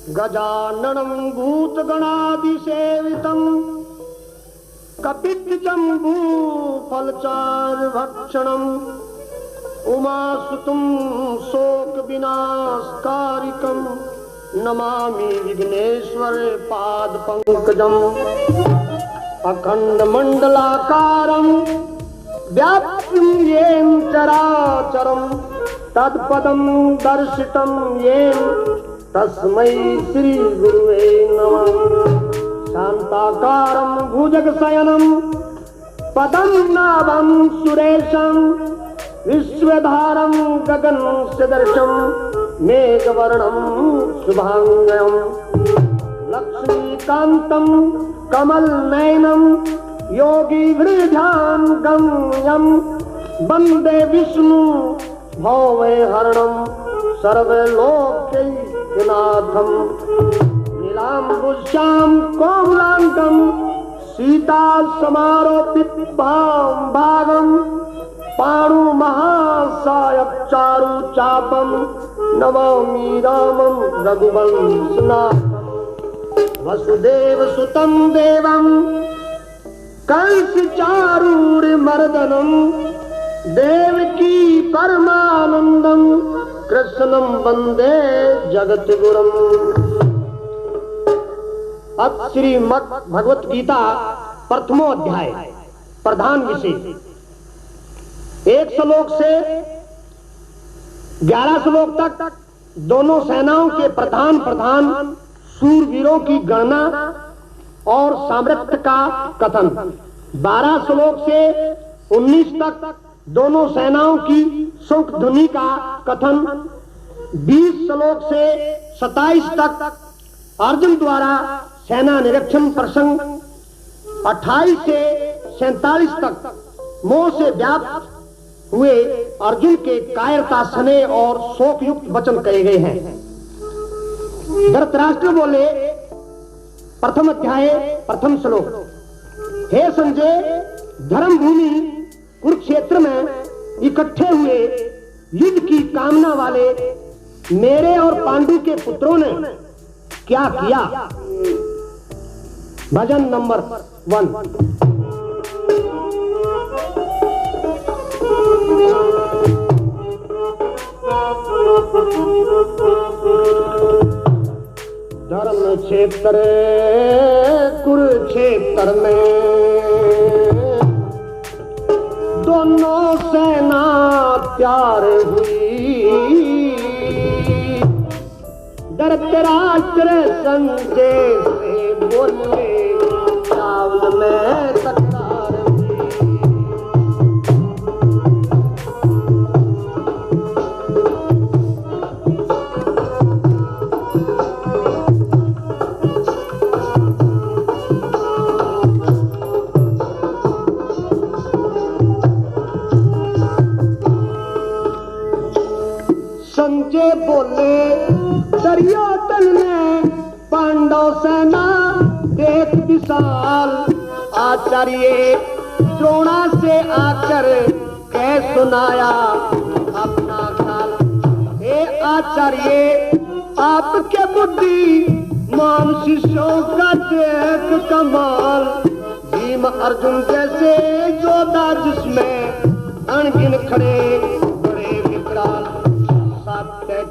गजाननं भूतगणादिसेवितं कपित्थजम्बूफलचारुभक्षणम् उमासुतं शोकविनाशकारिकं नमामि विघ्नेश्वर पादपङ्कजम्। अखण्डमण्डलाकारं व्याप्तं येन चराचरं तत्पदं दर्शितं येन तस्मै श्री गुरुवे नमः। शान्ताकारं भुजगशयनं पदं नाभं सुरेशं विश्वधारं गगनसदृशं मेघवर्णं शुभांगं लक्ष्मीकान्तं कमलनयनं योगिवृद्धाङ्गम्यं वन्दे विष्णु भवहरणं सर्वलोकैकनाथं। नीलाम्बुजां कोमलाङ्गं सीतासमारोपितं पाणुमहासायकचारुचापं नमामि रामं रघुवंशनाथं। वसुदेवसुतं देवं कंसचारूरमर्दनं देवकी परमानन्दं कृष्णं वन्दे जगद्गुरुम्। अब श्रीमद् भगवत गीता प्रथमो अध्याय प्रधान विषय 1 श्लोक से 11 श्लोक तक दोनों सेनाओं के प्रधान शूरवीरों की गणना और सामर्थ्य का कथन। 12 श्लोक से 19 तक दोनों सेनाओं की शंख ध्वनि का कथन। 20 श्लोक से 27 तक अर्जुन द्वारा सेना निरीक्षण प्रसंग। 28 से 47 तक मोह से व्याप्त हुए अर्जुन के कायरता सने और शोकयुक्त वचन कहे गए हैं। धृतराष्ट्र बोले, प्रथम अध्याय प्रथम श्लोक, हे संजय, धर्म भूमि कुरुक्षेत्र में इकट्ठे हुए युद्ध की कामना वाले मेरे और पांडु के पुत्रों ने क्या किया। भजन नंबर 1। धर्म क्षेत्र कुरुक्षेत्र में दोनों सेना प्यार हुई। धृतराष्ट्र संजय से बोले, चावल में तकरार हुई। संजय बोले, दरियातल में पांडव सेना देख विशाल। आचार्य द्रोणा से आकर कह सुनाया अपना ख्याल। हे आचार्य, आपके बुद्धि मान शिष्यों का देख कमाल। भीम अर्जुन जैसे योद्धा जिसमें अनगिन खड़े बड़े विकराल।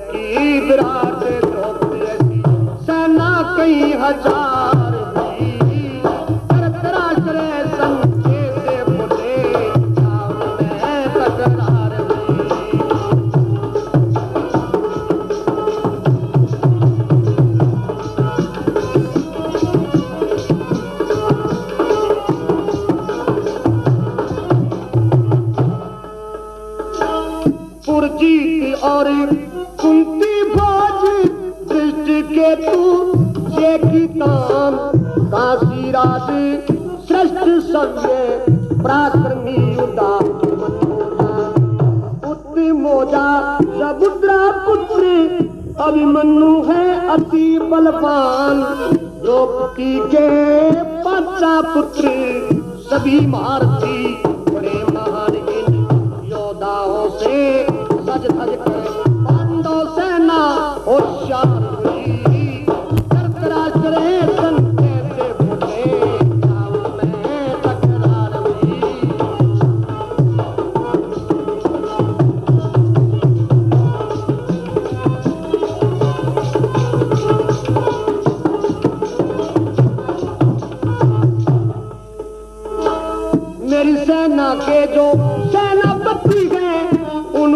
की विराट द्रौपदी सेना कई हजार थी। धृतराष्ट्र संजय से बोले, चावल में तकरार हुई। पुरजीत और कुंती भोज दृष्टि के तू जे की तान। काशीराज श्रेष्ठ सव्य पराक्रमी युद्धा उत्तमोजा समुद्रा पुत्र अभिमन्यु है अति बलवान। द्रौपदी के 5 पुत्र सभी महारथी बड़े महान योद्धाओं से सज धज कर पांडव सेना होशियार हुई।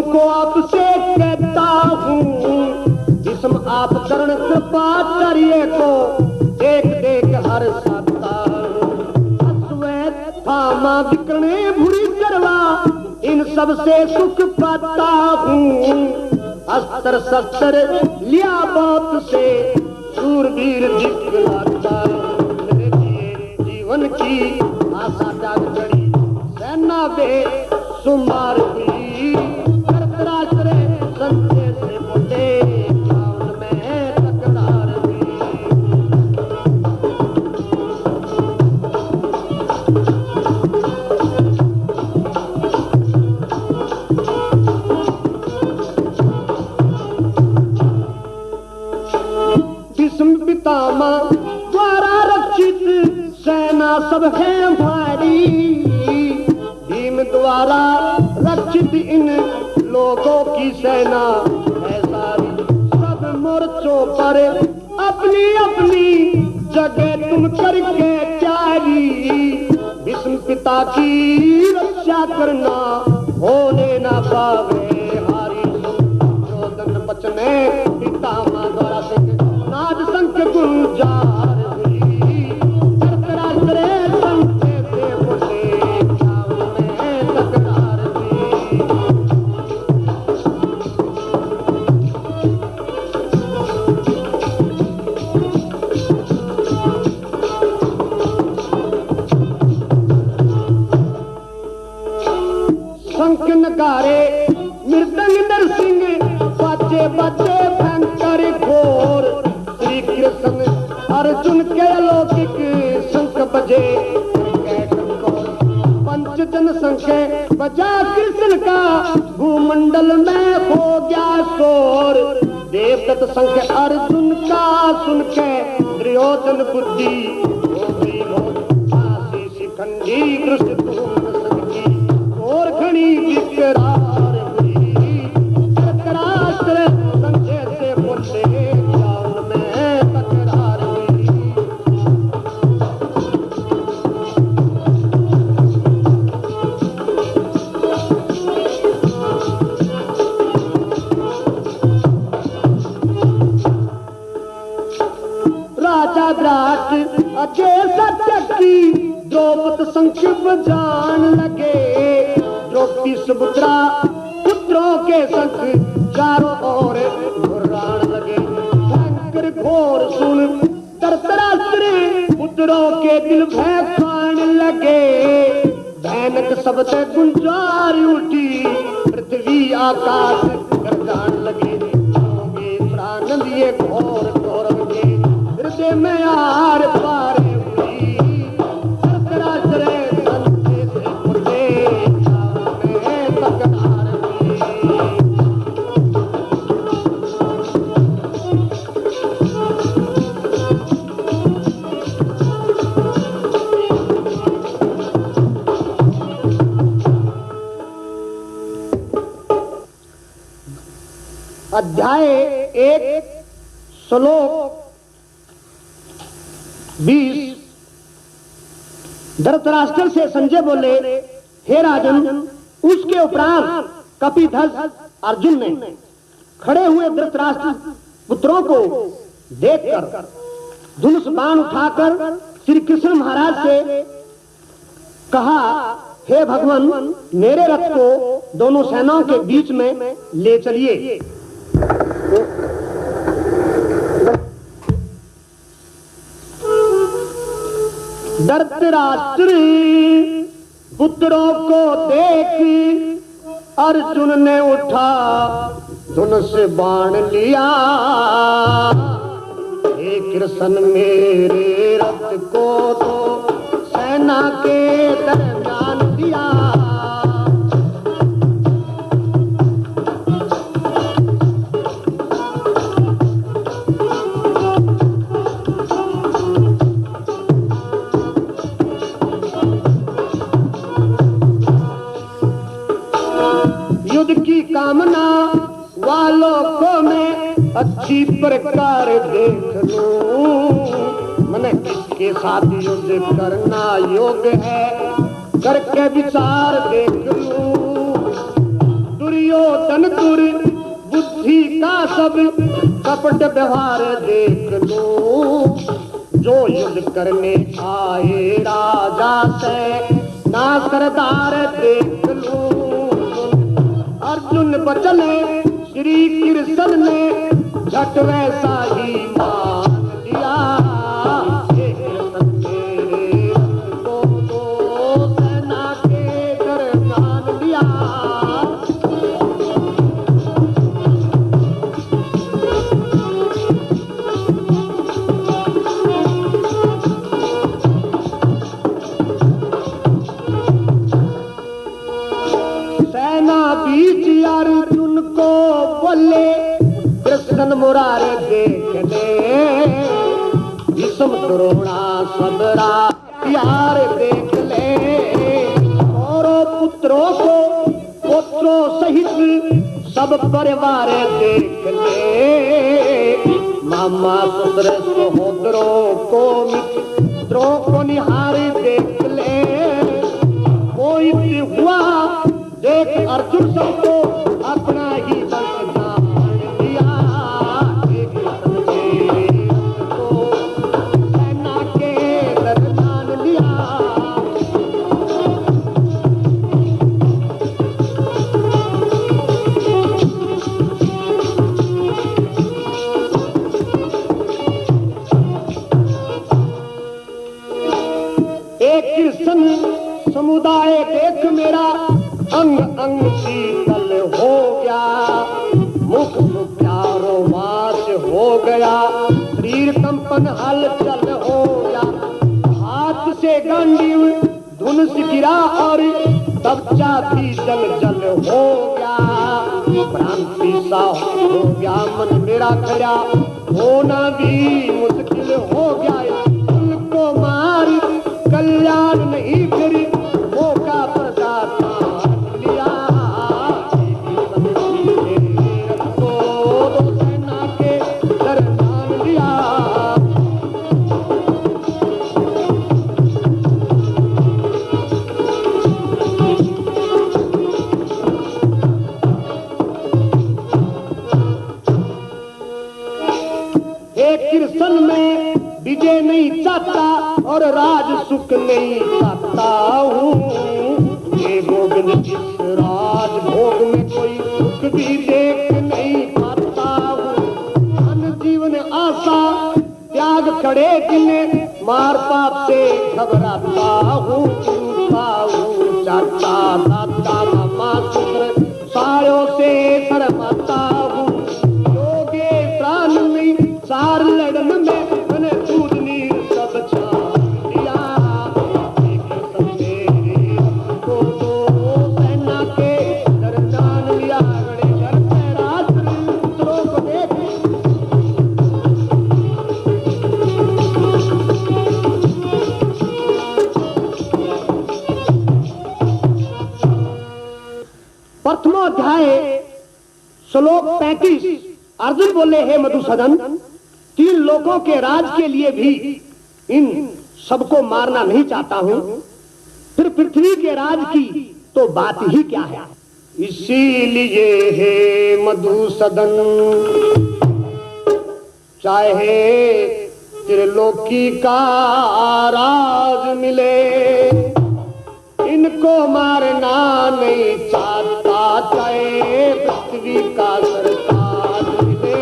उनको आपसे कहता हूँ, जिस्म आप करण कृपा करिए को देख देख हर सकता थामा बिकने भूरी करवा इन सब से सुख पाता हूँ। अस्त्र शस्त्र लिया बात से सूरवीर दिखलाता मेरे लिए जीवन की आशा जाग चढ़ी सेना बे सुमार हुई राष्ट्र संजय से बोले में तकरार हुई। भीष्म पितामह द्वारा रक्षित सेना सब है हमारी, भीम द्वारा रक्षित इन लोगों की सेना है सारी। सब मोर्चों पर अपनी अपनी जगह तुम करके जारी, भीष्म पिता की रक्षा करना होने ना पावे हारी। रोदन बचने पितामह द्वारा से नाद संख गुंजार हुई राष्ट्र संजय से बोले में तकरार हुई। शंख नगारे मृदंग नरसिंह बाजे बाजे भयंकर घोर, श्री कृष्ण अर्जुन के अलौकिक शंख बजे पंच जन शंख बजा कृष्ण का भूमंडल में हो गया शोर। देवदत्त शंख अर्जुन का सुन के दुर्योधन बुद्धि हो गई काशी शिखंडी दृष्टि और घनी विकरार हुई राष्ट्र संजय से बोले में तकरार हुई। राजा विराट अजय सत्यकी द्रौपद शंख बजान लगे, द्रौपदी सुभद्रा पुत्रों के शंख चारों ओर घुर्रान लगे। भयंकर घोर सुन धृतराष्ट्र पुत्रों के दिल भय खान लगे, भयानक शब्द गुंजार उठी पृथ्वी आकाश गरजान लगे। प्रानंद ये घोर गौरव के हृदय में आर पार हुई धृतराष्ट्र संजय से बोले में तकरार हुई। अध्याय 1 श्लोक 20। धृतराष्ट्र से संजय बोले, हे राजन, उसके उपरांत कपिध्वज अर्जुन ने खड़े हुए धृतराष्ट्र पुत्रों को देखकर धनुष बाण उठाकर श्री कृष्ण महाराज से कहा, हे भगवान, मेरे रथ को दोनों सेनाओं के बीच में ले चलिए। धृतराष्ट्र पुत्रों को देख अर्जुन ने उठा धनुष बाण लिया, हे कृष्ण मेरे रथ को तो सेना के दरमियान दिया। युद्ध की कामना वालों को मैं अच्छी प्रकार देख लूं, मन किसके साथ युद्ध करना योग्य है करके विचार देख लूं। दुर्योधन दुर बुद्धि का सब कपट व्यवहार देख लो। जो युद्ध करने आए राजा से ना सरदार देख लो। अर्जुन बचने श्री कृष्ण ने झट वैसा ही मान लिया। सेना के दरमियान लिया। सेना बीच अर्जुन को बोले कृष्ण मुरारे देखने। भीष्म द्रोणा सबरा यार देख ले। और पुत्रों को पुत्रों सहित सब परिवार देख ले। मामा पुत्र सहोदरों को मित्रों को निहार देख ले। कोई हुआ देख अर्जुन सबको अपना ही वंश जान लिया। सेना के दरमियान लिया। एक कृष्ण समुदाय देख मेरा अंग अंग शीतल हो गया। मुख प्यारो वास हो गया। शरीर कंपन हलचल हो गया। हाथ से गांडीव धनुष गिरा और तबचा भी जल जल हो गया। भ्रांति सा हो गया मन मेरा खड़ा। होना भी मुश्किल हो गया। उनको मार कल्याण नहीं फिर मौका प्रदाता कृष्ण में विजय नहीं चाहता और राज सुख नहीं चाहता हूँ। ये गोविंद जिस राज भोग में कोई सुख भी देख नहीं पाता हूँ। धन जीवन आशा त्याग खड़े दिने मार पाप से घबराता हूँ। चाचा दादा मामा पुत्र सारों से शर्माता हूँ। योगे प्राण में सार लड़न में मैंने दूध नीर सब छान दिया। सेना के दरमियान लिया। गणेश रात्रि पुत्रों को देख प्रथमोध्याय श्लोक 35। अर्जुन बोले हे मधुसूदन, 3 लोगों के राज के लिए भी इन सबको मारना नहीं चाहता हूं। फिर पृथ्वी के राज की तो बात ही क्या है। इसीलिए हे मधुसूदन चाहे त्रिलोकी का राज मिले, इनको मारना नहीं चाहता। चाहे पृथ्वी का सरताज मिले।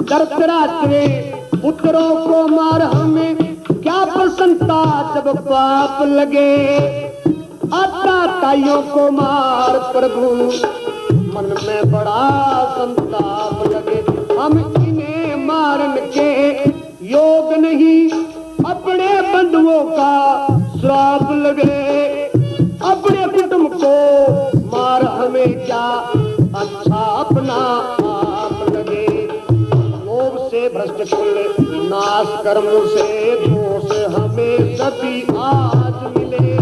धृतराष्ट्र पुत्रों को मार हमें क्या प्रसन्नता जब पाप लगे। ताइयों को मार प्रभु मन में बड़ा संताप लगे। हम इन्हें मारन के योग नहीं, अपने बंधुओं का श्राप लगे। अपने कुटुंब को मार हमें क्या, अच्छा अपना आप लगे। लोभ से भ्रष्ट कुल नाश, कर्म से दोष हमें सभी आज मिले।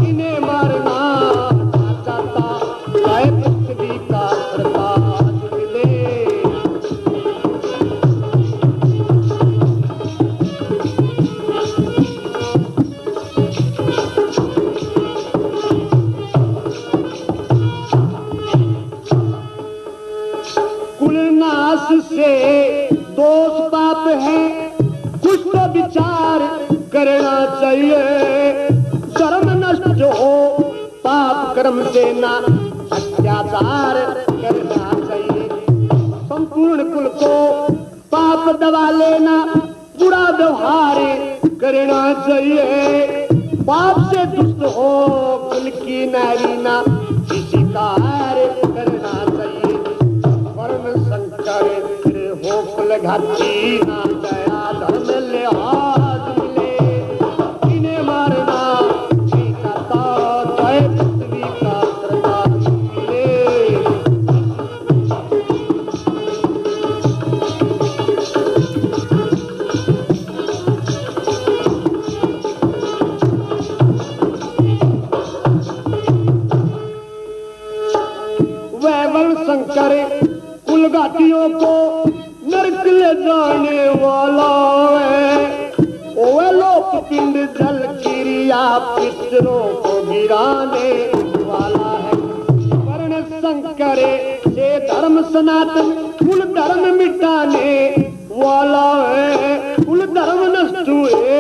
इन्हें मारना चाचा ये दोष पाप है, कुछ तो विचार करना चाहिए। धर्म नष्ट हो पाप कर्म से ना अत्याचार करना चाहिए। संपूर्ण कुल को पाप दबा लेना, बुरा व्यवहार करना चाहिए। पाप से दुष्ट हो कुल की नारी ना किसी कार्य करना चाहिए। वर्ण संकर हो कुल घाती ना दया धर्म लिहाज मिले। इन्हें मारना पृथ्वी का प्रकाश मिले। शंकर कुलघातियों को नरक ले जाने वाला है। ओए लोक पिंड जल क्रिया पितरों को गिराने वाला है। वर्ण संकर से धर्म सनातन कुल धर्म मिटाने वाला है। कुल धर्म नष्ट हुए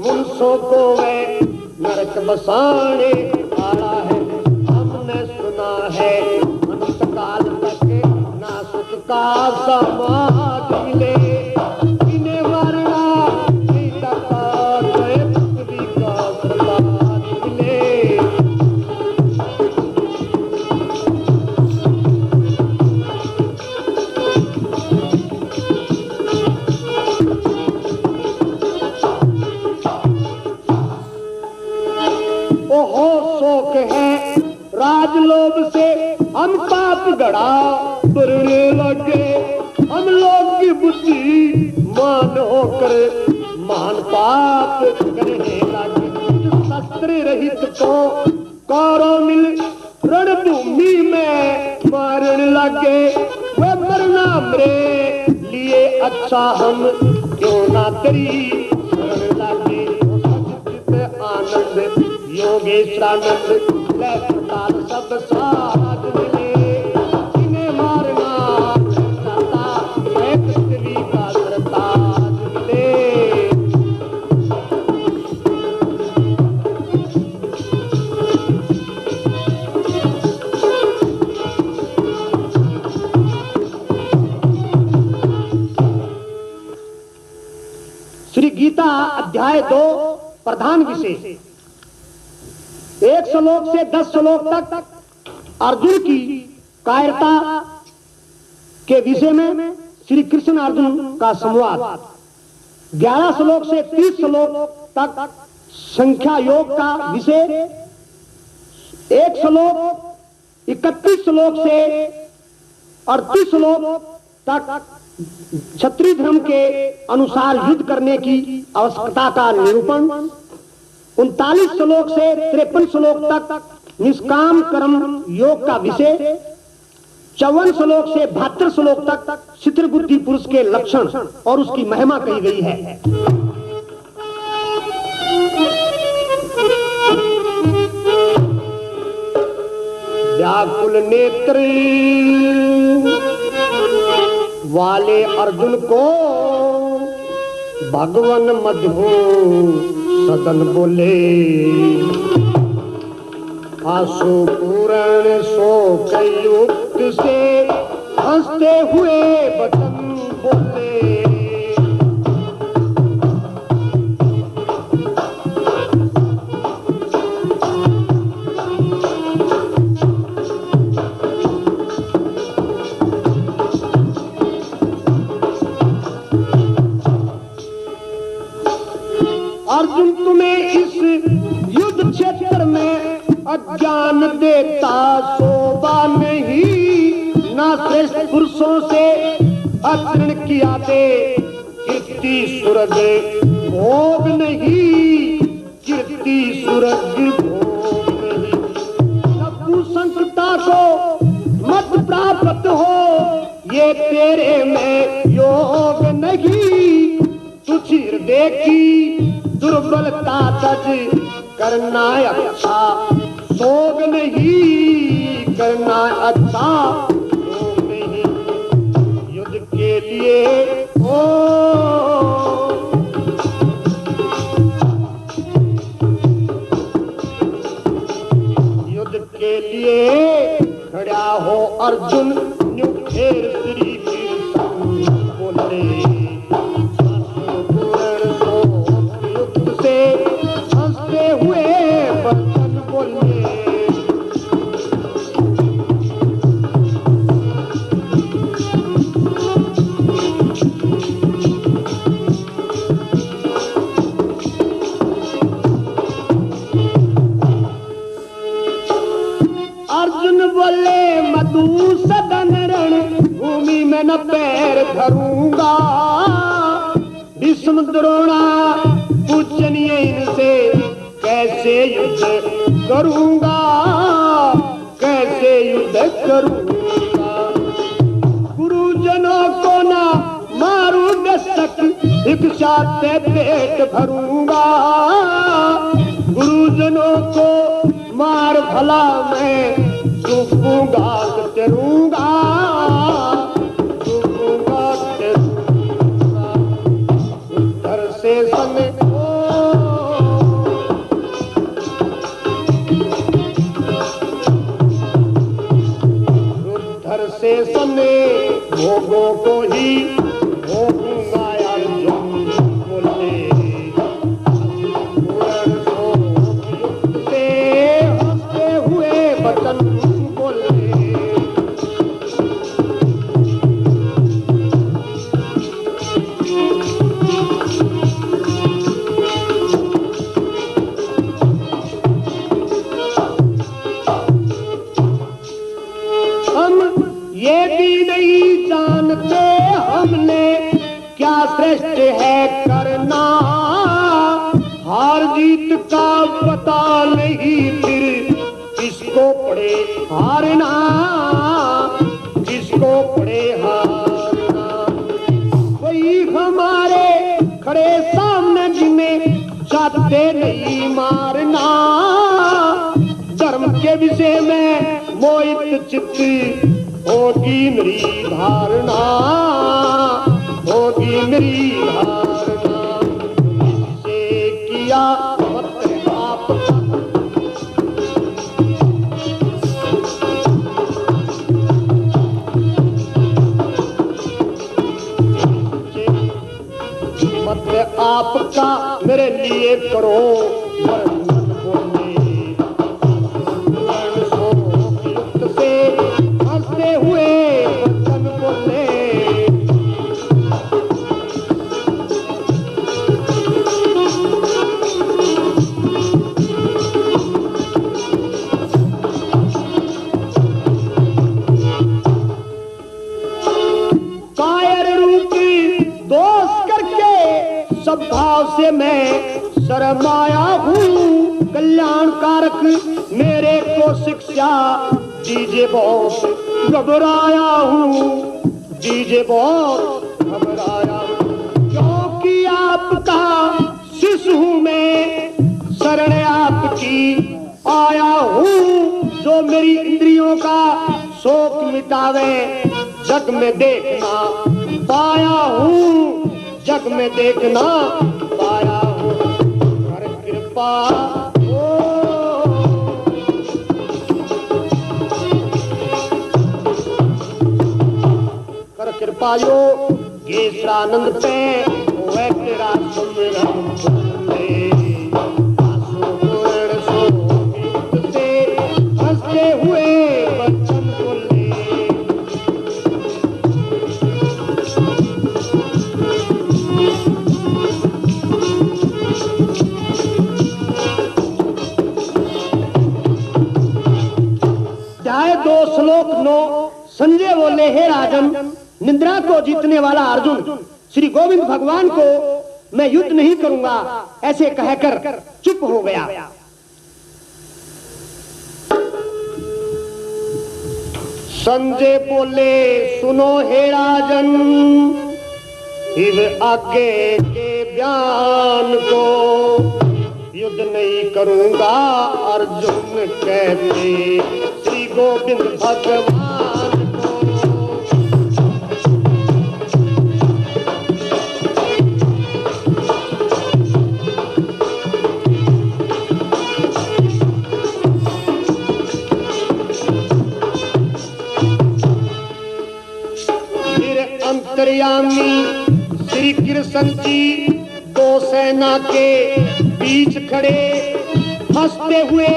मनुष्यों को वह नरक बसाने वाला है। हमने सुना है काल तक ना सुख का समाज मिले। इन्हें मरना नहीं तका पृथ्वी का प्रकाश मिले। ओहो शोक है राजलोभ से हम पाप गड़ा करने लगे। हम लोग की बुद्धि मान होकर मान पाप करने लगे। शस्त्र रहित को कौरव मिल रणभूमि में मारने लगे। वे मरना मेरे लिए अच्छा हम क्यों ना तेरी शरण लगे। सचित आनंद योगेश्वरानंद सब साथ मिले। इन्हें मारना पृथ्वी का प्रताप मिले। श्री गीता अध्याय 2 प्रधान विषय 1 श्लोक से 10 श्लोक तक अर्जुन की कायरता के विषय में श्री कृष्ण अर्जुन का संवाद। 11 श्लोक से 30 श्लोक तक संख्या योग का विषय। 1 श्लोक 31 श्लोक से 38 श्लोक तक क्षत्रिय धर्म के अनुसार युद्ध करने की आवश्यकता का निरूपण। 39 श्लोक से 53 श्लोक तक निष्काम कर्म योग का विषय। 54 श्लोक से 72 श्लोक तक शिथिल बुद्धि पुरुष के लक्षण और उसकी महिमा कही गई है। व्याकुल नेत्र वाले अर्जुन को भगवान मधु सदन बोले। आंसू पूर्ण शोक युक्त से हंसते हुए वचन बोले। अर्जुन तुम्हें इस युद्ध क्षेत्र में अज्ञान देता शोभा नहीं। ना श्रेष्ठ पुरुषों से आचरण किया दे कीर्ति स्वर्ग भोग नहीं। कीर्ति स्वर्ग भोग नहीं। नपुंसकता को मत प्राप्त हो ये तेरे में योग नहीं। तुझ हृदय की दुर्बलता तज करना अच्छा शोक नहीं। करना अच्छा शोक नहीं। युद्ध के के लिए ओ युद्ध के लिए खड़ा हो अर्जुन न्यू फेर श्री बोले युद्ध से हंसते हुए बचन बोले मधुसूदन रण भूमि में न पैर धरूंगा भीष्म द्रोणा पूजनीय इनसे कैसे युद्ध करूंगा कैसे युद्ध करूंगा गुरुजनों को ना मारू दस्तक भिक्षा से पेट भरूंगा गुरुजनों को मार भला मैं चुपूंगा तेरूंगा चुपूंगा तेरूंगा उधर से समय उधर से समय भोगों को ही भोगूंगा अर्जुन बोले से हंसते हुए बचन श्रेष्ठ है करना हार जीत का पता नहीं फिर किसको पड़े हारना किसको पड़े हारना कोई हमारे खड़े सामने जिन्हें चाहते नहीं मारना धर्म के विषय में मोहित चित्त होगी मेरी धारणा होगी मेरी धारणा से किया मत आप मत आपका मेरे लिए करो वर्णन बोले युक्त से हंसते हुए वचन बोले भाव से मैं शर्माया हूँ कल्याणकारक मेरे को शिक्षा दीजिए बहुत घबराया हूँ दीजिए बहुत घबराया क्योंकि आपका शिशु हूँ मैं शरण आपकी आया हूँ जो मेरी इंद्रियों का शोक मिटावे जग में देखना पाया हूँ जग में देखना पाया हूँ कर कृपा कर कृपा यो गेसरानंद पे ओए तेरा सुमिरन से हंसते हुए बच्चन बोले श्लोक 9 संजय बोले हे राजन निद्रा को जीतने वाला अर्जुन श्री गोविंद भगवान को मैं युद्ध नहीं करूंगा ऐसे कहकर चुप हो गया। संजय बोले सुनो हे राजन इस आगे के बयान को युद्ध नहीं करूंगा अर्जुन कहते श्री गोविंद भगवान को संग्रामी श्री कृष्ण जी दो सेना के बीच खड़े, हंसते हुए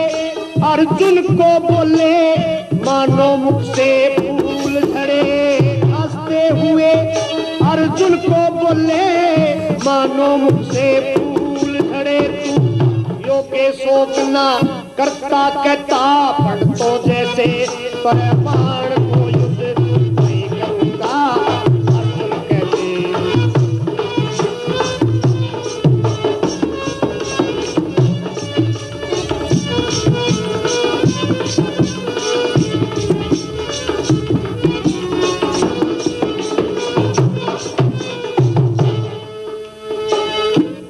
अर्जुन को बोले मानो मुख से फूल झड़े। हंसते हुए अर्जुन को बोले मानो मुख से फूल झड़े। तू यो के शोक ना करता कहता पढ़ तो जैसे परमाण को युद्ध नहीं करूंगा अर्जुन कहते।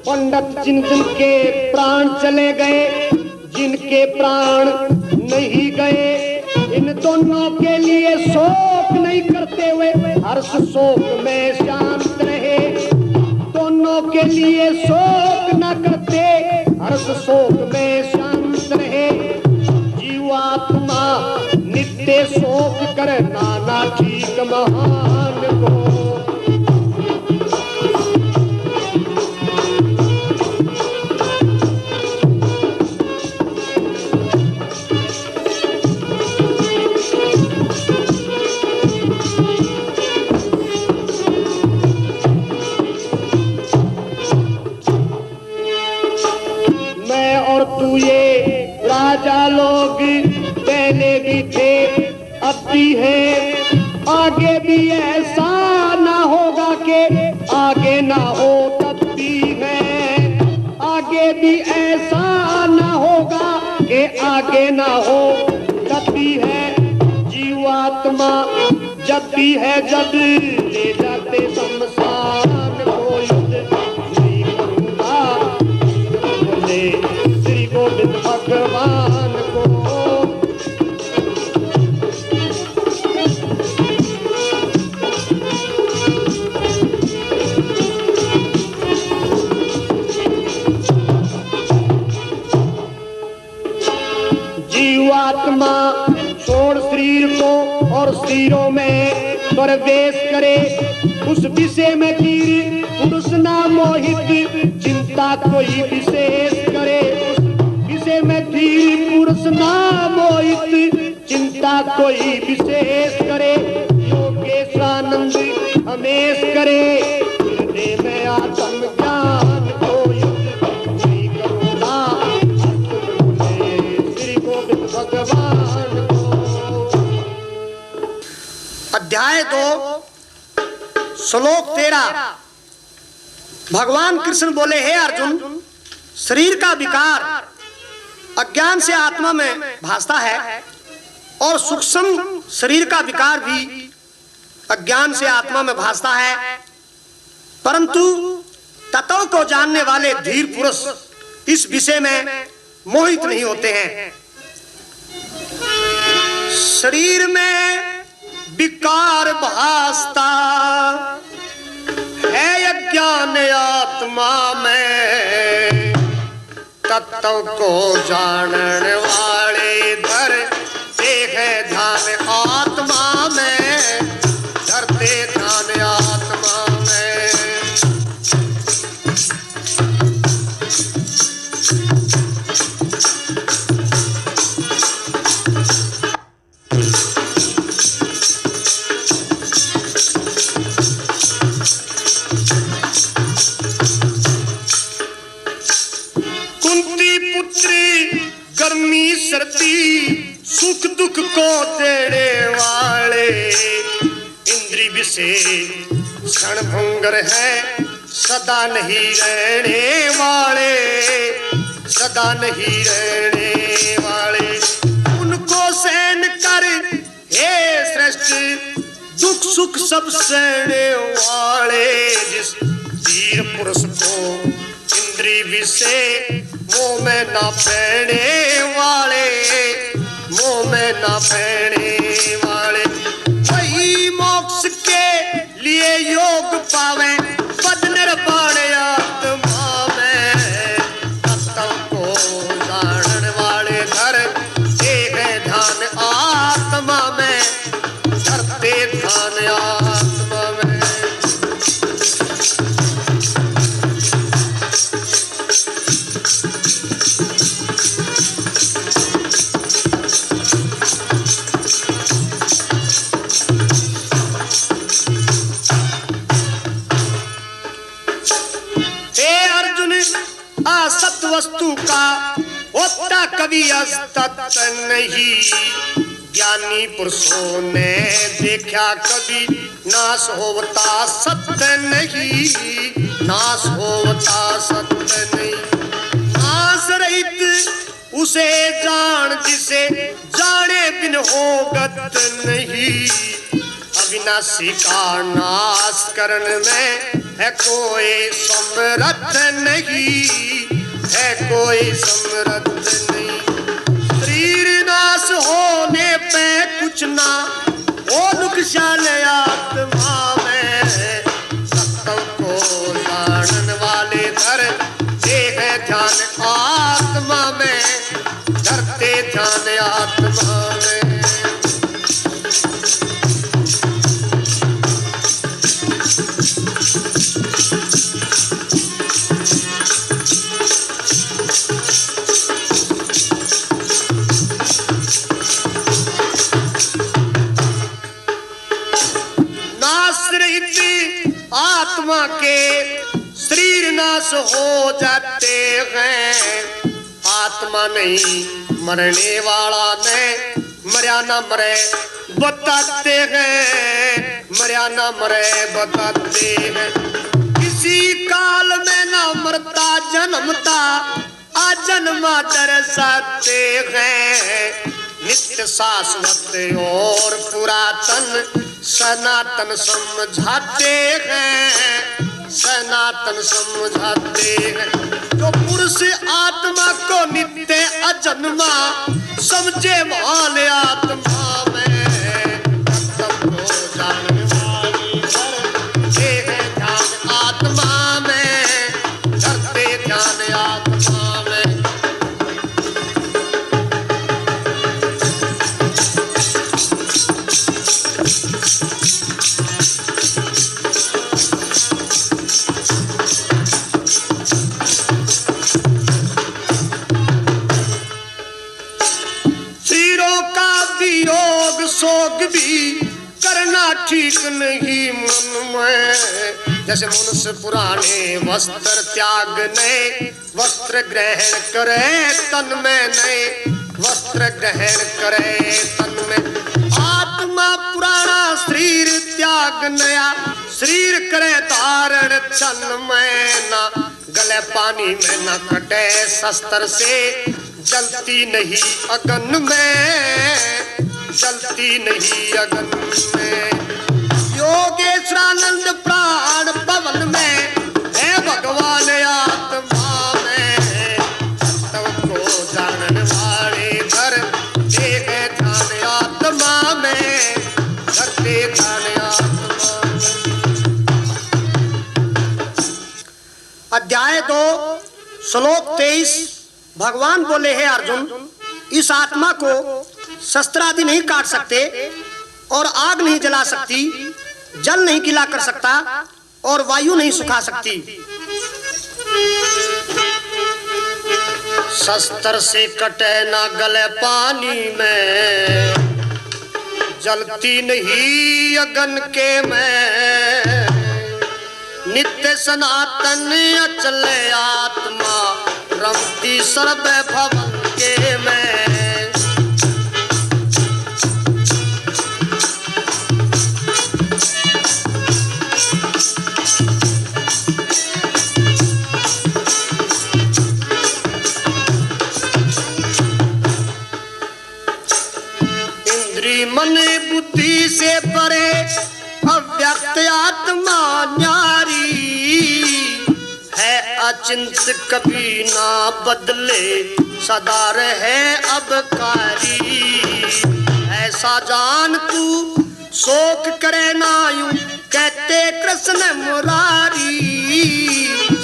पंडित जिन जिन के प्राण चले गए, जिनके प्राण नहीं गए, इन दोनों के लिए शोक नहीं करते हुए हर्ष शोक में शांत रहे। दोनों के लिए शोक न करते हर्ष शोक में शांत रहे। जीवात्मा नित्य शोक कर नाना ठीक महान को। राजा लोग पहले भी थे अब भी है, आगे भी ऐसा ना होगा कि आगे ना हो तब भी है। आगे भी ऐसा ना होगा कि आगे ना हो तब भी है। जीवात्मा जब भी है जब ले जाते शमशान को युद्ध नहीं करूंगा बोले श्री गोविंद भगवान को। जीवात्मा छोड़ शरीर को और शरीरों में प्रवेश करे, उस विषय में धीर पुरुष ना मोहित चिंता कोई विशेष करे। उस विषय में धीर पुरुष ना मोहित चिंता कोई विशेष करे। योगेशानंद हमेश करे हृदय में आत्म ज्ञान को युद्ध नहीं करूंगा श्री गोविंद भगवान को। अध्याय 2 श्लोक 13। भगवान कृष्ण बोले हे अर्जुन, शरीर का विकार अज्ञान से आत्मा में भासता है और सूक्ष्म शरीर का विकार भी अज्ञान से आत्मा में भासता है, परंतु तत्व को जानने वाले धीर पुरुष इस विषय में मोहित नहीं होते हैं। शरीर में विकार भासता है अज्ञान आत्मा में, तत्व को जानने वाले धरते हैं ध्यान आत्मा में, धरते ध्यान आत्मा में। गर्मी सर्दी सुख दुख को देने वाले, इंद्री विषय क्षण भंगर है सदा नहीं रहने वाले, सदा नहीं रहने वाले। उनको सहन कर हे श्रेष्ठ दुख सुख सब सहने वाले, जिस वीर पुरुष को इंद्री विषय मोह में ना पहने वाले, मोह में ना पहने वाले, वही मोक्ष के लिए योग पावे पद निर्वाण आत्मा में। तत्व को जानने वाले धरते हैं ध्यान आत्मा में, धरते ध्यान आत्मा में। असत वस्तु का होता कभी असत नहीं। ज्ञानी पुरुषों ने देखा कभी नाश होता सत्य नहीं, नाश होता सत्य नहीं। नाश रहित उसे जान जिसे जाने बिन होगत नहीं। अविनाशी का नाश करने में है कोई समर्थ नहीं, है कोई समर्थ नहीं। शरीर नाश होने पे कुछ ना वो नुकसान आत्मा में। सत्य को जानने वाले धरते हैं ध्यान आत्मा में, धरते ध्यान आत्मा में। आत्मा के शरीर नाश हो जाते हैं। आत्मा नहीं मरने वाला ने मरया ना मरे बताते हैं, मरया ना मरे बताते हैं। किसी काल में ना मरता जन्मता अजन्मा दर्शाते हैं। नित्य शाश्वत और पुरातन सनातन समझाते हैं, सनातन समझाते हैं। जो पुरुष आत्मा को नित्य अजन्मा समझे मान आत्मा में। सबको जानने वाली धरते हैं ध्यान आत्मा में, धरते ध्यान आत्मा में। शोक भी करना ठीक नहीं मन में। जैसे मनुष्य पुराने वस्त्र त्याग नए वस्त्र ग्रहण करे तन में, नए वस्त्र ग्रहण करे तन में। आत्मा पुराना शरीर त्याग नया शरीर करे धारण तन में। ना गले पानी में न कटे शस्त्र से जलती नहीं अगन में, चलती नहीं अगन में। योगेश्वरानंद प्राण पवन में है भगवान आत्मा में। सबको जानने वाले धरते हैं ध्यान आत्मा में, धरते ध्यान आत्मा में। अध्याय 2 श्लोक 23। भगवान बोले हैं अर्जुन, इस आत्मा को शस्त्र आदि नहीं काट सकते और आग नहीं जला सकती, जल नहीं गीला कर सकता और वायु नहीं सुखा सकती। शस्त्र से कटे ना गले पानी में, जलती नहीं अगन के में। नित्य सनातन अचल आत्मा रमती सर्व भवन के में। मन बुद्धि से परे अव्यक्त आत्मा न्यारी है। अचिंत कभी ना बदले सदा रहे अबकारी। ऐसा जान तू शोक करे ना यूं कहते कृष्ण मुरारी।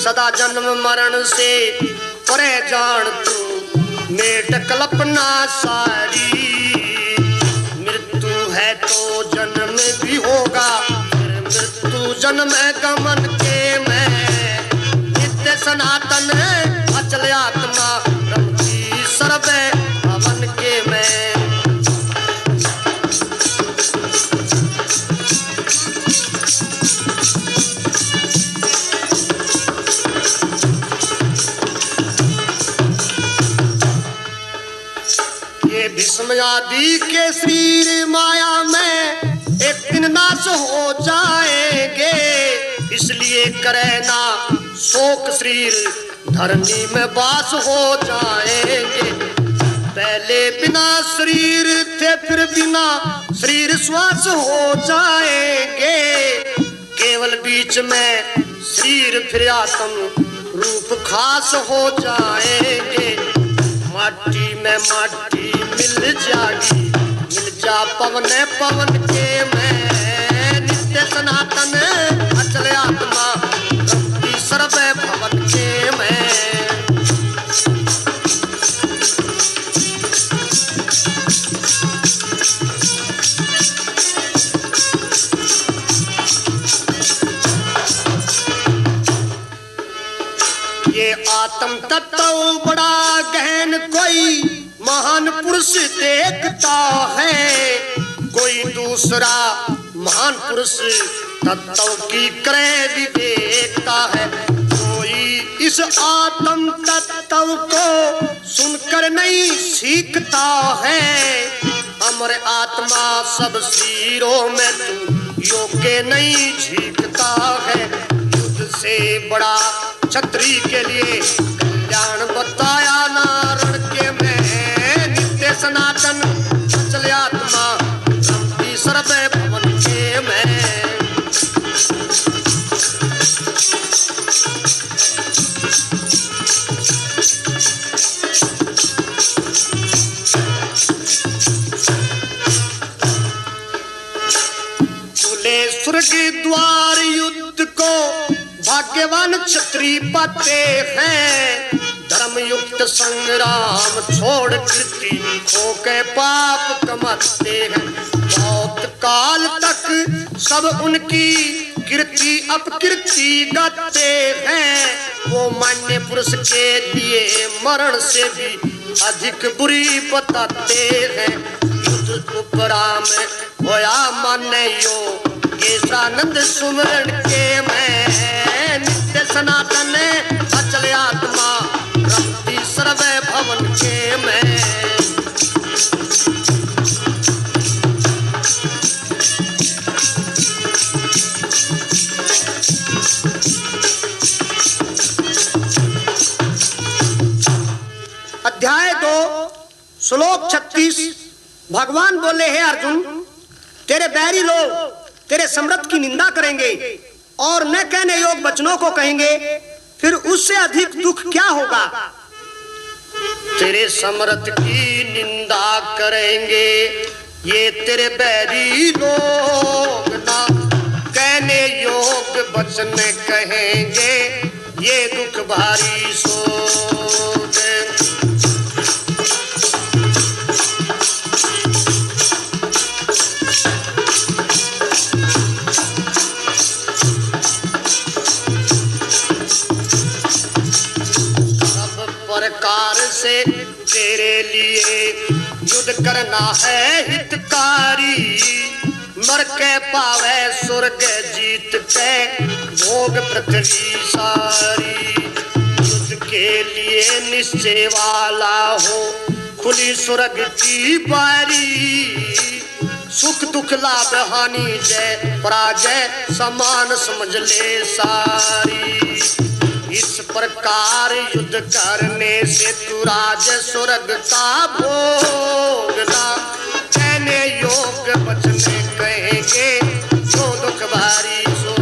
सदा जन्म मरण से परे जान तू मेट कल्पना सारी। है तो जन्म भी होगा मृत्यु जन्म गमन के में। नित्य सनातन अचल आत्मा रमती सर्व भवन के में। आदि के शरीर माया में एक दिन नाश हो जाएंगे, इसलिए करे ना शोक शरीर धरनी में वास हो जाएंगे। पहले बिना शरीर थे फिर बिना शरीर श्वास हो जाएंगे, केवल बीच में शरीर फिर आत्म रूप खास हो जाएंगे। माटी में माटी मिल जाएगी, मिल जा पवन पवन के में नित्य सनातन अचल आत्मा रमती सर्व भवन के में। ये आत्म तत्व बड़ा गहन कोई महान पुरुष देखता है, कोई दूसरा महान पुरुष तत्व की क्रय विवेकता है। कोई इस आत्म तत्व को सुनकर नहीं सीखता है, अमर आत्मा सब शरीरों में तू योग्य नहीं झीकता है। युद्ध से बड़ा क्षत्रिय के लिए कल्याण बताया नारण के में नित्य सनातन अचल आत्मा रमती सर्व भवन के में। खुले स्वर्ग द्वार युद्ध को भाग्यवान क्षत्रिय पाते हैं, धर्म युक्त संग्राम छोड़ कृति खो के पाप कमाते हैं। बहुत काल तक सब उनकी कीर्ति अपकीर्ति गाते हैं, वो मान्य पुरुष के लिए मरण से भी अधिक बुरी बताते हैं। युद्ध उपराम होया मान्य यो केशानंद सुमरण के में नित्य सनातन अचल आत्मा रमती सर्व भवन के में। अध्याय 2 श्लोक 36। भगवान बोले हे अर्जुन, तेरे बैरी लोग तेरे समर्थ की निंदा करेंगे और न कहने योग वचनों को कहेंगे, फिर उससे अधिक दुख क्या होगा। तेरे समर्थ की निंदा करेंगे ये तेरे बैरी लोग, ना कहने योग वचन कहेंगे ये दुख भारी सोग। प्रकार से तेरे लिए युद्ध करना है हितकारी, मर के पावे स्वर्ग जीत के भोग पृथ्वी सारी। युद्ध के लिए निश्चय वाला हो खुली स्वर्ग की बारी, सुख दुख लाभ हानि जय पराजय समान समझ ले सारी। इस प्रकार युद्ध करने से तू राज स्वर्ग का भोगना, कहने योग वचन कहेंगे जो दुख भारी सोग।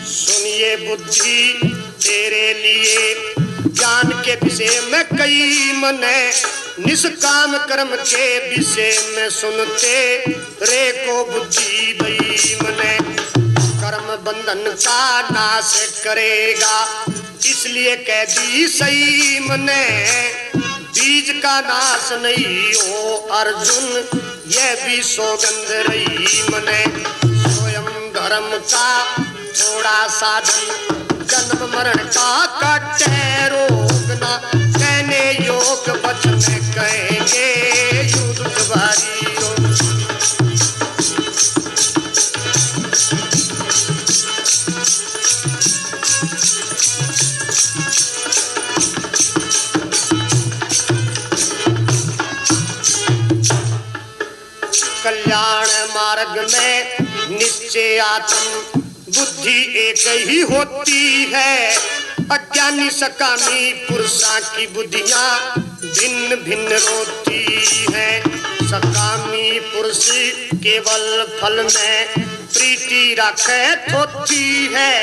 सुनिए बुद्धि तेरे लिए ज्ञान के विषय में कई मने, निष्काम कर्म के विषय में सुनते रे को बुद्धि दई मने। कर्म बंधन का नाश करेगा इसलिए कह दी सही मने, बीज का नाश नहीं हो अर्जुन यह भी सौगंध रही मने। स्वयं धर्म का थोड़ा साधन जन्म मरण का काटे रोकना, कहने योग वचन कहेंगे युद्ध भारी हो। कल्याण मार्ग में निश्चय आत्म बुद्धि एक ही होती है। अज्ञानी सकामी पुरुषा की बुद्धियां भिन्न भिन्न होती है। सकामी पुरुष केवल फल में प्रीति रखत होती है।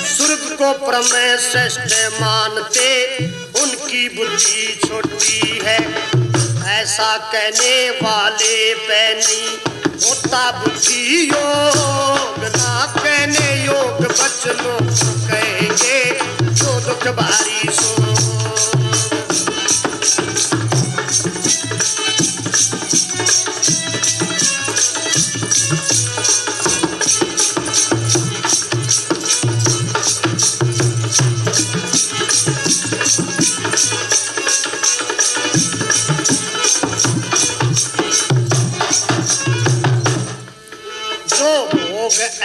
स्वर्ग को परम श्रेष्ठ मानते उनकी बुद्धि छोटी है। ऐसा कहने वाले पैनी होता बुद्धि योग, ना कहने योग बचनों कहेंगे जो दुख भारी सो।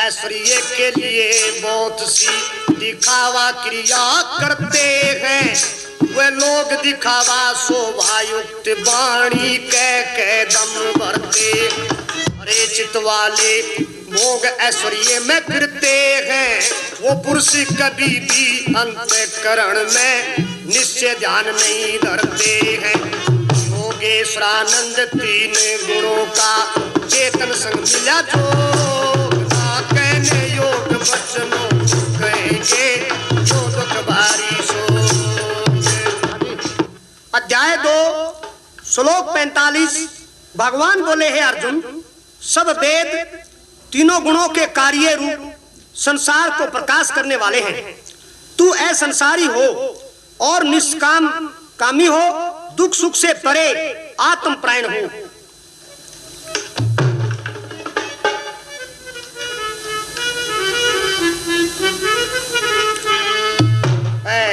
ऐश्वर्य के लिए बहुत सी दिखावा क्रिया करते हैं। वे लोग दिखावा शोभायुक्त वाणी कह दम भरते। अरे चित वाले भोग ऐश्वर्य में फिरते हैं। वो पुरुष कभी भी अंतःकरण में निश्चय ध्यान नहीं धरते हैं। योगेश्वरानंद तीन गुणों का चेतन संग मिला जो, योग वचनों कहेंगे जो दुख भारी सो। अध्याय 2 श्लोक 45। भगवान बोले हे अर्जुन, सब वेद तीनों गुणों के कार्य रूप संसार को प्रकाश करने वाले हैं। तू असंसारी हो और निष्काम कामी हो, दुख सुख से परे आत्म प्राण हो।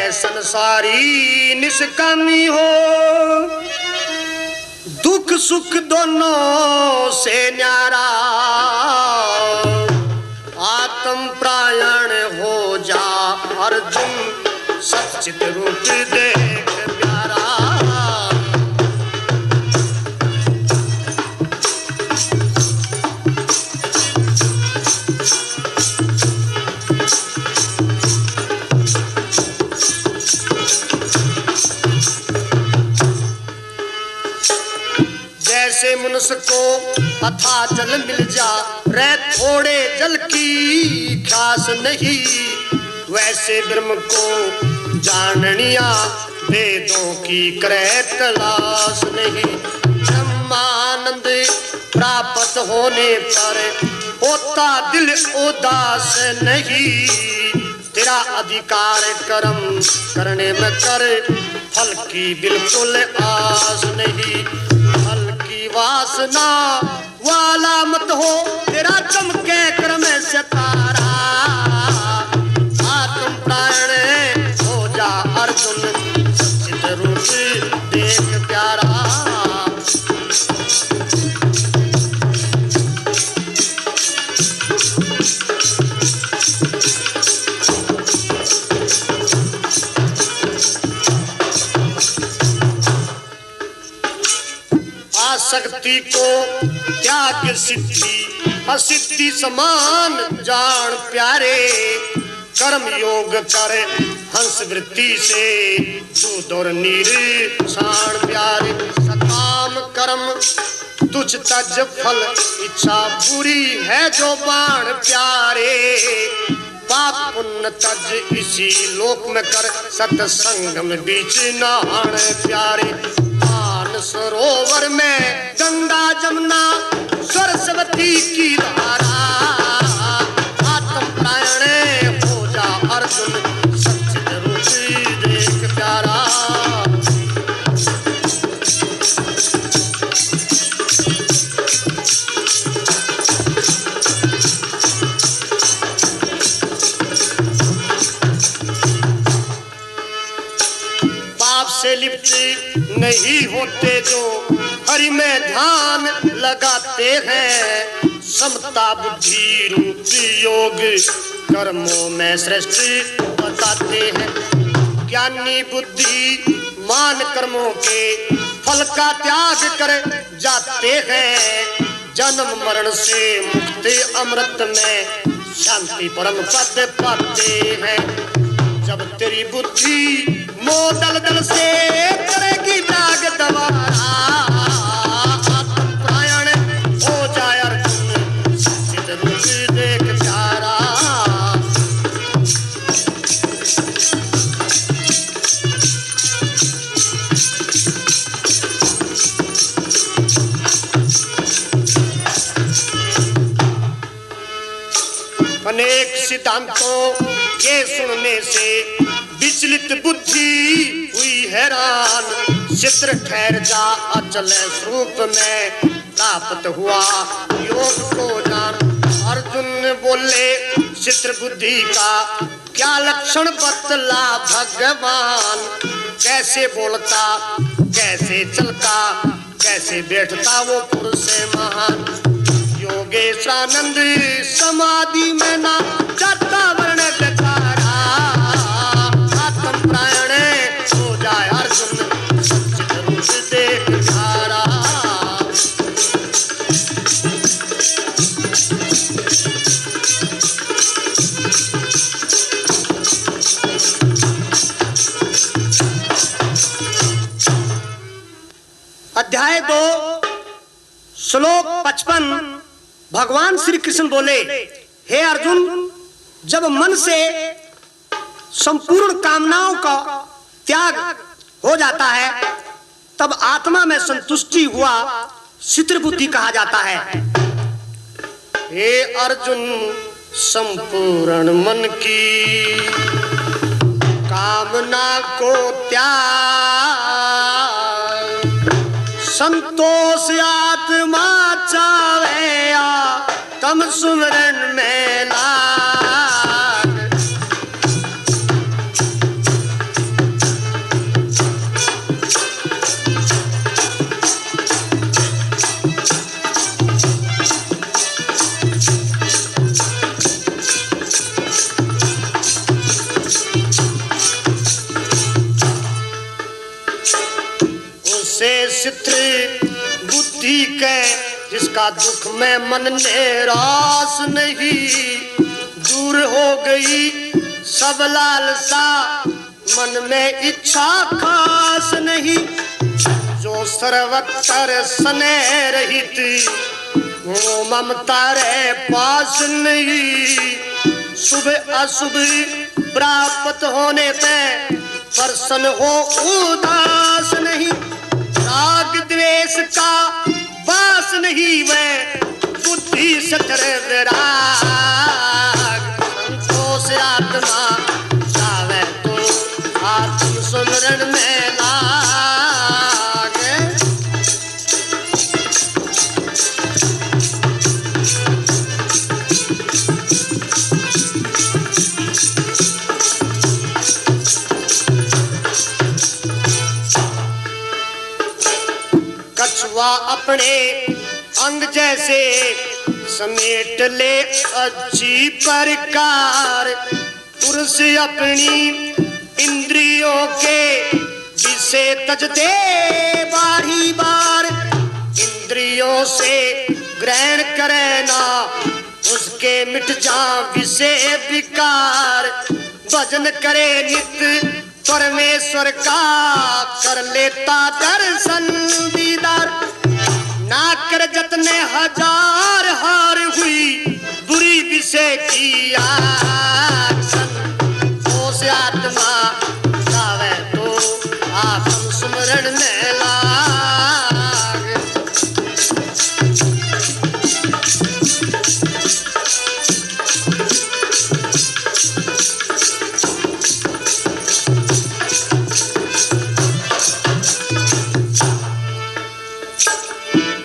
संसारी निष्कामी हो, दुख सुख दोनों से न्यारा, आत्म प्रायण हो जा अर्जुन सच्चित रूप देख प्यारा। जैसे मनुष्य को अथाह जल मिल जा रह थोड़े जल की ख्यास नहीं, वैसे ब्रह्म को जाननिया वेदों की करे तलाश नहीं। ब्रह्मानंद प्राप्त होने पर होता दिल उदास नहीं। तेरा अधिकार कर्म करने में कर, फल की बिल्कुल आस नहीं। वासना वाला मत हो, तेरा चमके कर्म से तारा। आत्म प्राण हो जा अर्जुन सच्चित रूप देख प्यारा। शक्ति को त्याग सिद्धि असिद्धि समान जान प्यारे। कर्म योग कर हंस वृत्ति से दूध और नीर छाण प्यारे। सकाम कर्म तुझ तज फल इच्छा बुरी है जो बाण प्यारे। पाप पुण्य तज इसी लोक में कर, सत्संग में बीच नहाण प्यारे। सरोवर में गंगा जमुना सरस्वती की धारा, आत्म प्राण हो जा अर्जुन सच्चित रूप देख प्यारा। पाप से लिप्त लिप्त नहीं होते जो हरि में ध्यान लगाते हैं। समता बुद्धि रूपी योग कर्मों में श्रेष्ठ बताते हैं। ज्ञानी बुद्धि मान कर्मों के फल का त्याग कर जाते हैं। जन्म मरण से मुक्ति अमृत में शांति परम पद पाते हैं। जब तेरी बुद्धि मोह दलदल से करेगी त्याग दोबारा, आत्मपरायण हो जाए अर्जुन सच्चित रूप देख प्यारा। अनेक सिद्धांतों के सुनने से विचलित बुद्धि हुई हैरान। चित्र ठहर जा अचल स्वरूप में प्राप्त हुआ योग को जान। अर्जुन बोले चित्र बुद्धि का क्या लक्षण बतला भगवान। कैसे बोलता कैसे चलता कैसे बैठता वो पुरुष महान। योगेशानंद समाधि में ना जाता वर्ण बेचारा, आत्मपरायण हो जाए अर्जुन सच्चित रूप देख प्यारा। अध्याय 2 श्लोक 55। भगवान श्री कृष्ण बोले, हे अर्जुन, जब मन से संपूर्ण कामनाओं का त्याग हो जाता है तब आत्मा में संतुष्टि हुआ चित्र बुद्धि कहा जाता है। हे अर्जुन, संपूर्ण मन की कामना को त्याग संतोष आत्मा चावे तम सुमरन में लाग। उसे चित्र बुद्धि के जिसका दुख में मन निराश नहीं, दूर हो गई सब लालसा मन में इच्छा खास नहीं। जो सर्वत्र स्नेह रहित वो ममता रे पास नहीं। शुभ अशुभ प्राप्त होने पे प्रसन्न हो उदास नहीं। राग द्वेष का वास नहीं वह बुद्धि सतर विराग। संतोष आत्मा चावे तो आत्म सुमरन में लाग। कछुआ अपने अंग जैसे समेट ले अच्छी प्रकार। पुरुष अपनी इंद्रियों के जिसे तज दे बारी बार। इंद्रियों से ग्रहण करे ना उसके मिट जा विषय विकार। भजन करे नित्य परमेश्वर का कर लेता दर्शन दीदार। ना कर जतने हजार हार हुई बुरी विषय की आग। संतोष आत्मा चावे तो आत्म सुमरण में लाग।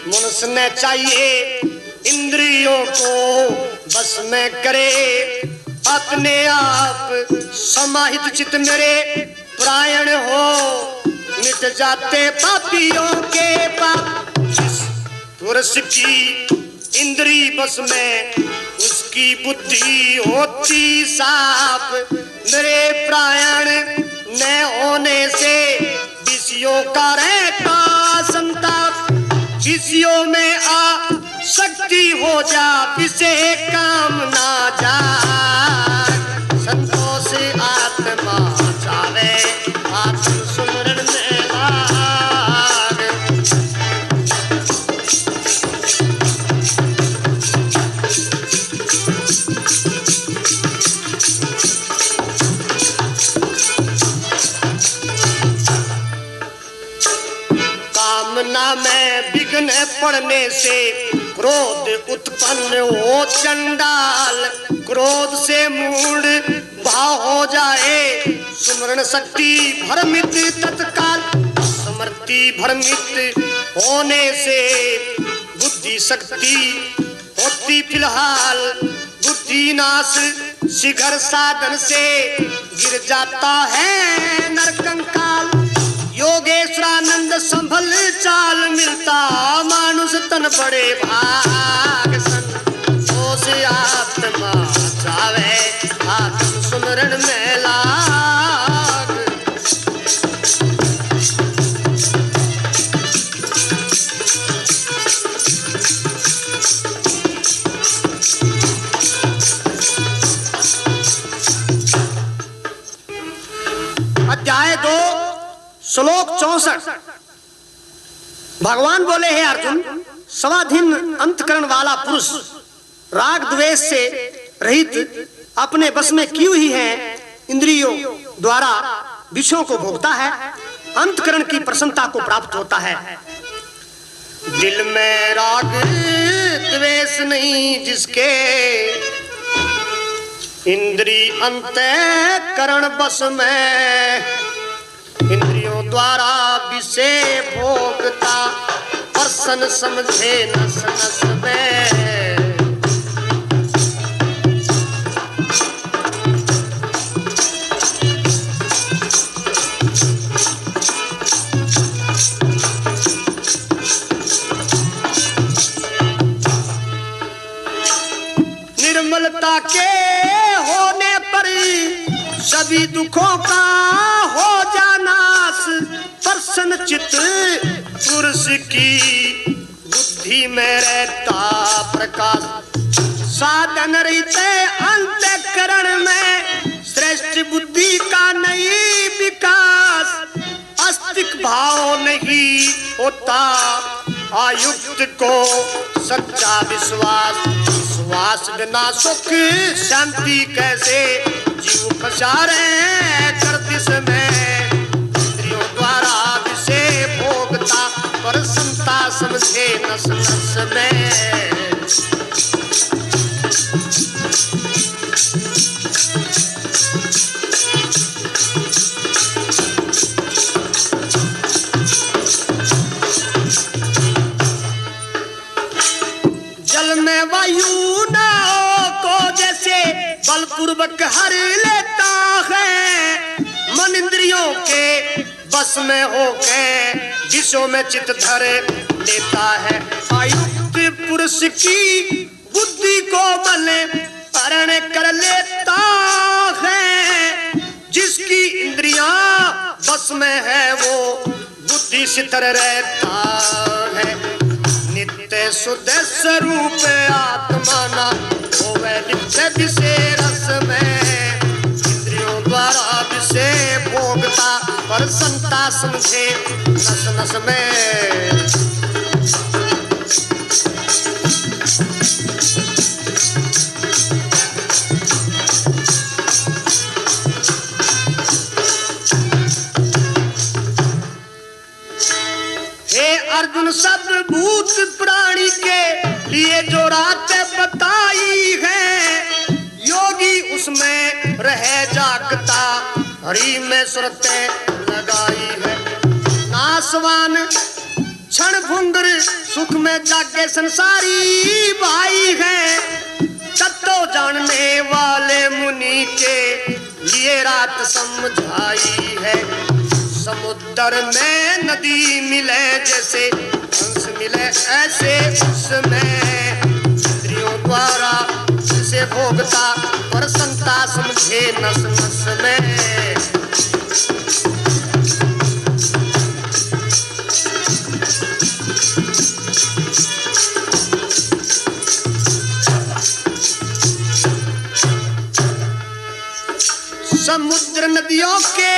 मनुष्य चाहिए इंद्रियों को बस में करे अपने आप। समाहित चित्त मेरे प्रायण हो मिट जाते पापियों के पाप। जिस पुरुष की इंद्री बस में उसकी बुद्धि होती साफ। मेरे प्राण न होने से विषयों का रहता संताप। विषयों में आ शक्ति हो जा विषय काम ना जा। संतोष आत्मा चावे आत्म सुमरण में लाग। कामना में विघ्न पड़ने से क्रोध उत्पन्न हो चंडाल। क्रोध से मूड भाव हो जाए सुमरण शक्ति भ्रमित तत्काल। स्मृति भ्रमित होने से बुद्धि शक्ति होती फिलहाल। बुद्धि नाश शिखर साधन से गिर जाता है नरकंकाल। योगेश्वरानंद संभल चाल मिलता मानुष तन बड़े भाग। संतोष आत्मा चावे आत्म सुमरण में लाग। अध्याय 2 श्लोक 64। भगवान बोले, हे अर्जुन, स्वाधीन अंतकरण वाला पुरुष राग द्वेष से रहित अपने बस में की हुई है इंद्रियों द्वारा विषयों को भोगता है, अंतकरण की प्रसन्नता को प्राप्त होता है। दिल में राग द्वेष नहीं जिसके, इंद्री अंतःकरण बस में। इंद्रियों द्वारा विषय भोगता प्रसन्न समझे नस नस में। निर्मलता के होने पर सभी दुखों का हो जानास। प्रसन्न चित्त पुरुष की बुद्धि में रहता प्रकाश। साधन रहते अंतःकरण में श्रेष्ठ बुद्धि का नहीं विकास। आस्तिक भाव नहीं होता आयुक्त को सच्चा विश्वास। विश्वास बिना सुख शांति कैसे, जीव पसारे गर्दिश में। इंद्रियों द्वारा विषय भोगता प्रसन्नता समझे नस नस में। जल में वायु नाव को जैसे बलपूर्वक हर लेता है। मन इंद्रियों के बस में होके विषयों में चित्त धर लेता है। आयुक्त पुरुष की बुद्धि को बल हरण कर लेता है। जिसकी इंद्रियां बस में है वो बुद्धि सितर रहता है। नित्य शुद्ध स्वरूप आत्मा ना होवे नित्य विषय रस में। इंद्रियों द्वारा विषय भोगता प्रसन्नता समझे नस नस में। अर्जुन सब भूत प्राणी के लिए जो रात बताई है। योगी उसमें रह जागता हरि में सुरते लगाई है। नासवान क्षण भुंगर सुख में जागे संसारी भाई है। तत्व जानने वाले मुनि के लिए रात समझाई है। समुद्र में नदी मिले जैसे हंस मिले ऐसे उसमें स्त्रियों द्वारा जिसे भोगता प्रसन्नता समझे नस नस में। समुद्र नदियों के